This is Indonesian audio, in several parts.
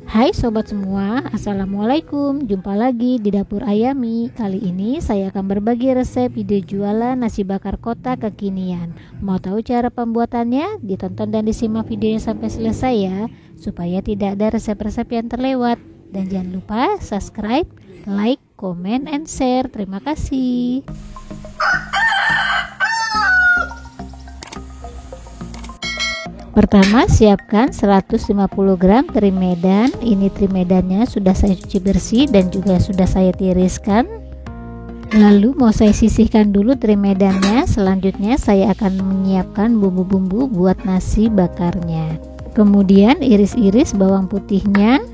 Hai sobat semua, assalamualaikum. Jumpa lagi di dapur Ayami. Kali ini saya akan berbagi resep ide jualan nasi bakar kota kekinian. Mau tahu cara pembuatannya? Ditonton dan disimak videonya sampai selesai ya, supaya tidak ada resep-resep yang terlewat. Dan jangan lupa subscribe, like, comment, and share. Terima kasih. Pertama, siapkan 150 gram teri medan. Ini teri medannya sudah saya cuci bersih dan juga sudah saya tiriskan. Lalu mau saya sisihkan dulu teri medannya. Selanjutnya saya akan menyiapkan bumbu-bumbu buat nasi bakarnya. Kemudian iris-iris bawang putihnya.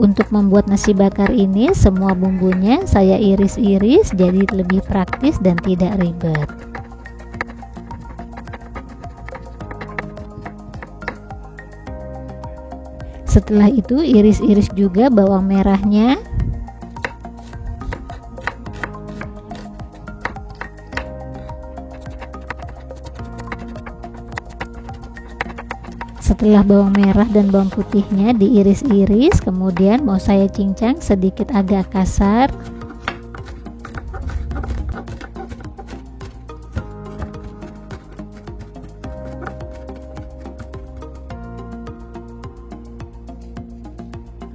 Untuk membuat nasi bakar ini semua bumbunya saya iris-iris jadi lebih praktis dan tidak ribet. Setelah itu iris-iris juga bawang merahnya. Setelah bawang merah dan bawang putihnya diiris-iris, kemudian mau saya cincang sedikit agak kasar.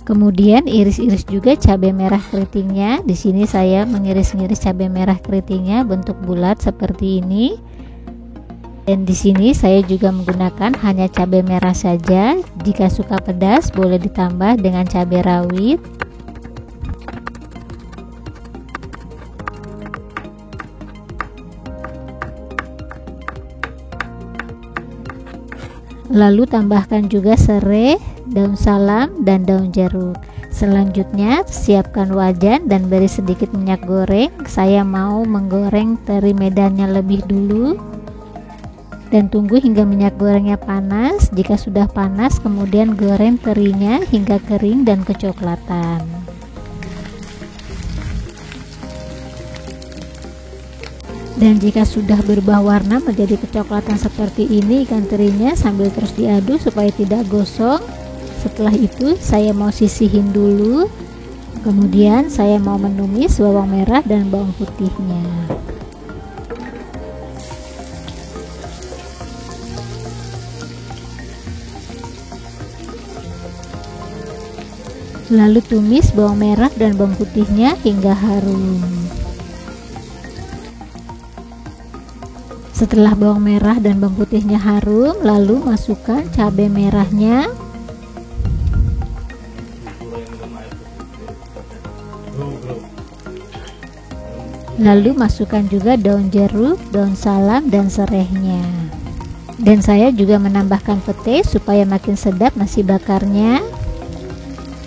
Kemudian iris-iris juga cabai merah keritingnya. Di sini saya mengiris-iris cabai merah keritingnya bentuk bulat seperti ini. Dan di sini saya juga menggunakan hanya cabai merah saja. Jika suka pedas boleh ditambah dengan cabai rawit. Lalu tambahkan juga serai, daun salam, dan daun jeruk. Selanjutnya siapkan wajan dan beri sedikit minyak goreng. Saya mau menggoreng teri medannya lebih dulu. Dan tunggu hingga minyak gorengnya panas. Jika sudah panas, kemudian goreng terinya hingga kering dan kecoklatan. Dan jika sudah berubah warna menjadi kecoklatan seperti ini ikan terinya, sambil terus diaduk supaya tidak gosong. Setelah itu saya mau sisihin dulu. Kemudian saya mau menumis bawang merah dan bawang putihnya. Lalu tumis bawang merah dan bawang putihnya hingga harum. Setelah bawang merah dan bawang putihnya harum, lalu masukkan cabai merahnya. Lalu masukkan juga daun jeruk, daun salam, dan serainya. Dan saya juga menambahkan pete supaya makin sedap nasi bakarnya.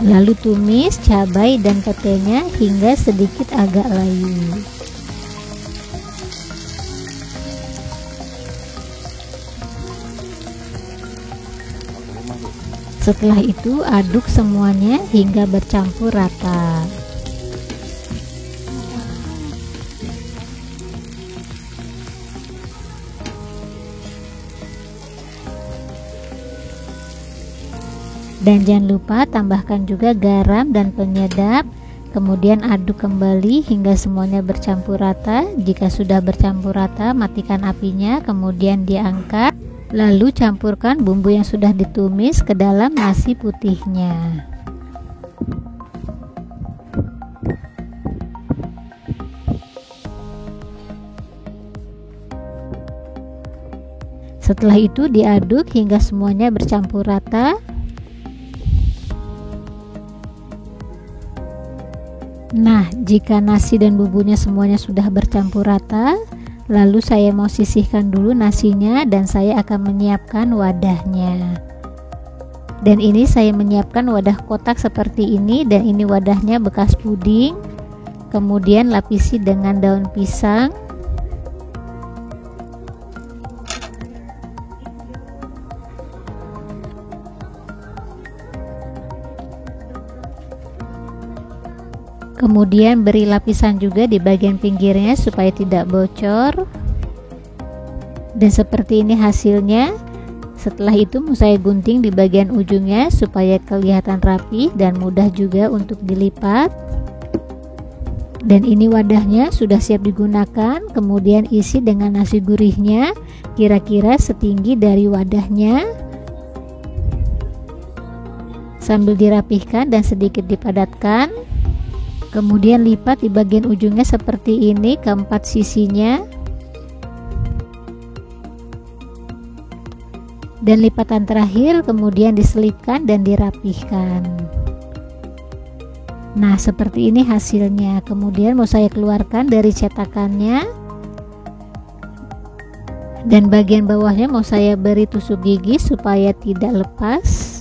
Lalu tumis cabai dan petenya hingga sedikit agak layu. Setelah itu aduk semuanya hingga bercampur rata. Dan jangan lupa tambahkan juga garam dan penyedap. Kemudian aduk kembali hingga semuanya bercampur rata. Jika sudah bercampur rata, matikan apinya, kemudian diangkat. Lalu campurkan bumbu yang sudah ditumis ke dalam nasi putihnya. Setelah itu diaduk hingga semuanya bercampur rata. Nah, jika nasi dan bumbunya semuanya sudah bercampur rata, lalu saya mau sisihkan dulu nasinya dan saya akan menyiapkan wadahnya. Dan ini saya menyiapkan wadah kotak seperti ini, dan ini wadahnya bekas puding. Kemudian lapisi dengan daun pisang. Kemudian beri lapisan juga di bagian pinggirnya supaya tidak bocor. Dan seperti ini hasilnya. Setelah itu mau saya gunting di bagian ujungnya supaya kelihatan rapi dan mudah juga untuk dilipat. Dan ini wadahnya sudah siap digunakan. Kemudian isi dengan nasi gurihnya kira-kira setinggi dari wadahnya, sambil dirapihkan dan sedikit dipadatkan. Kemudian lipat di bagian ujungnya seperti ini, keempat sisinya. Dan lipatan terakhir kemudian diselipkan dan dirapihkan. Nah, seperti ini hasilnya. Kemudian mau saya keluarkan dari cetakannya, dan bagian bawahnya mau saya beri tusuk gigi supaya tidak lepas.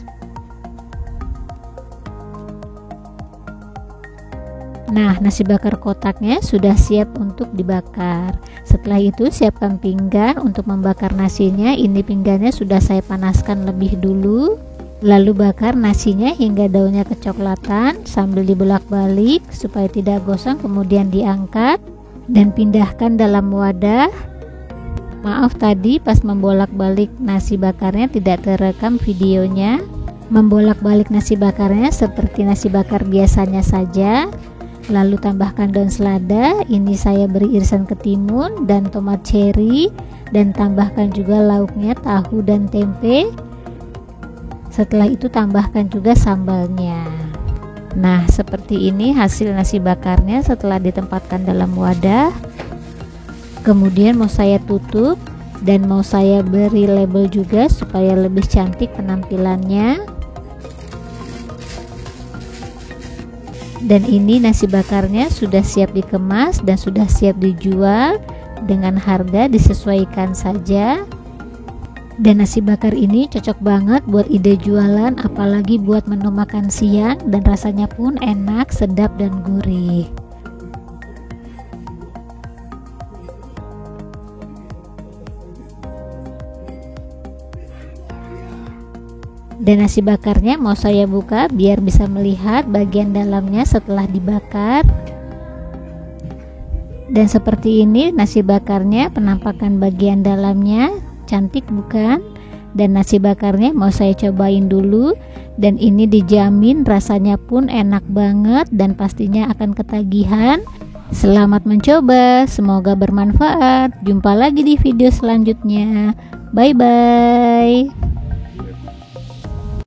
Nah, nasi bakar kotaknya sudah siap untuk dibakar. Setelah itu siapkan pinggan untuk membakar nasinya. Ini pinggannya sudah saya panaskan lebih dulu. Lalu bakar nasinya hingga daunnya kecoklatan sambil dibolak-balik supaya tidak gosong. Kemudian diangkat dan pindahkan dalam wadah. Maaf tadi pas membolak-balik nasi bakarnya tidak terekam videonya. Membolak-balik nasi bakarnya seperti nasi bakar biasanya saja. Lalu tambahkan daun selada, ini saya beri irisan ketimun dan tomat cherry, dan tambahkan juga lauknya tahu dan tempe. Setelah itu tambahkan juga sambalnya. Nah, seperti ini hasil nasi bakarnya setelah ditempatkan dalam wadah. Kemudian mau saya tutup dan mau saya beri label juga supaya lebih cantik penampilannya. Dan ini nasi bakarnya sudah siap dikemas dan sudah siap dijual. Dengan harga disesuaikan saja. Dan nasi bakar ini cocok banget buat ide jualan, apalagi buat menu makan siang, dan rasanya pun enak, sedap dan gurih. Dan nasi bakarnya mau saya buka biar bisa melihat bagian dalamnya setelah dibakar. Dan seperti ini nasi bakarnya, penampakan bagian dalamnya cantik bukan? Dan nasi bakarnya mau saya cobain dulu, dan ini dijamin rasanya pun enak banget dan pastinya akan ketagihan. Selamat mencoba, semoga bermanfaat. Jumpa lagi di video selanjutnya. Bye bye.